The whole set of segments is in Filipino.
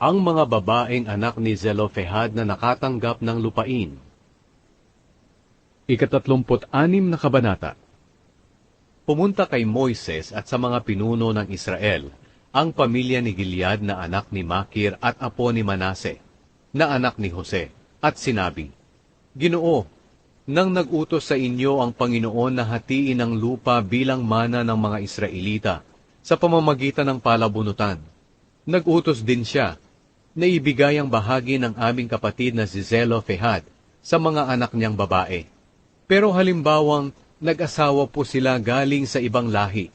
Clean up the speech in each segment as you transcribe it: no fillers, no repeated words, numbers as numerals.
Ang mga babaeng anak ni Zelophehad na nakatanggap ng lupain. Ika-36 na kabanata. Pumunta kay Moises at sa mga pinuno ng Israel ang pamilya ni Gilead na anak ni Makir at apo ni Manase, na anak ni Jose, at sinabi, Ginoo, nang nag-utos sa inyo ang Panginoon na hatiin ang lupa bilang mana ng mga Israelita sa pamamagitan ng palabunutan, nag-utos din siya na ibigay ang bahagi ng aming kapatid na si Zelophehad sa mga anak niyang babae. Pero halimbawang nag-asawa po sila galing sa ibang lahi,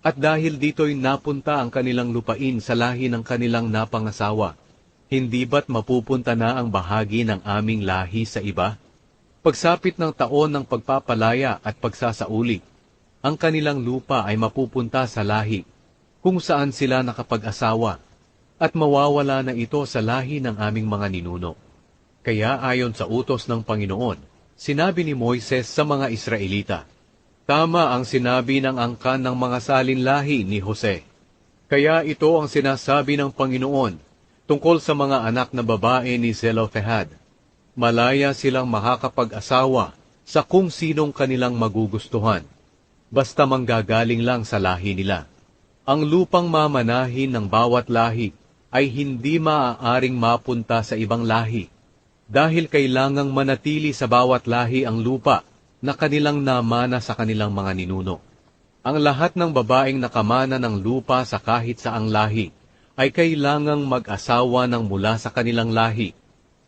at dahil dito'y napunta ang kanilang lupain sa lahi ng kanilang napangasawa, hindi ba't mapupunta na ang bahagi ng aming lahi sa iba? Pagsapit ng taon ng pagpapalaya at pagsasauli, ang kanilang lupa ay mapupunta sa lahi kung saan sila nakapag-asawa, at mawawala na ito sa lahi ng aming mga ninuno. Kaya ayon sa utos ng Panginoon, sinabi ni Moises sa mga Israelita, Tama ang sinabi ng angkan ng mga salinlahi ni Jose. Kaya ito ang sinasabi ng Panginoon tungkol sa mga anak na babae ni Zelophehad. Malaya silang makakapag-asawa sa kung sinong kanilang magugustuhan, basta manggagaling lang sa lahi nila. Ang lupang mamanahin ng bawat lahi ay hindi maaaring mapunta sa ibang lahi, dahil kailangang manatili sa bawat lahi ang lupa na kanilang namana sa kanilang mga ninuno. Ang lahat ng babaeng nakamana ng lupa sa kahit saang lahi ay kailangang mag-asawa ng mula sa kanilang lahi,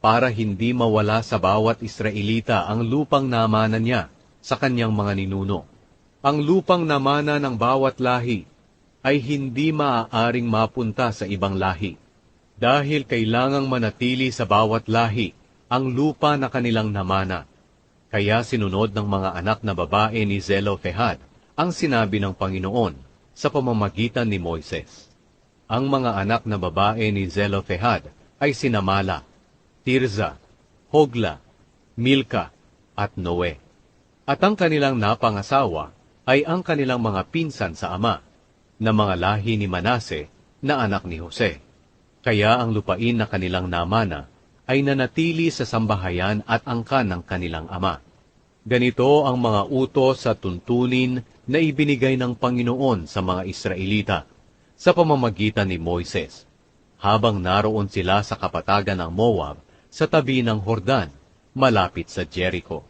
para hindi mawala sa bawat Israelita ang lupang namana niya sa kanyang mga ninuno. Ang lupang namana ng bawat lahi ay hindi maaaring mapunta sa ibang lahi, dahil kailangang manatili sa bawat lahi ang lupa na kanilang namana. Kaya sinunod ng mga anak na babae ni Zelophehad ang sinabi ng Panginoon sa pamamagitan ni Moises. Ang mga anak na babae ni Zelophehad ay sina Mala, Tirza, Hogla, Milka, at Noe. At ang kanilang napangasawa ay ang kanilang mga pinsan sa ama, na mga lahi ni Manase na anak ni Jose. Kaya ang lupain na kanilang namana ay nanatili sa sambahayan at angkan ng kanilang ama. Ganito ang mga utos sa tuntunin na ibinigay ng Panginoon sa mga Israelita sa pamamagitan ni Moises, habang naroon sila sa kapatagan ng Moab sa tabi ng Hordan, malapit sa Jericho.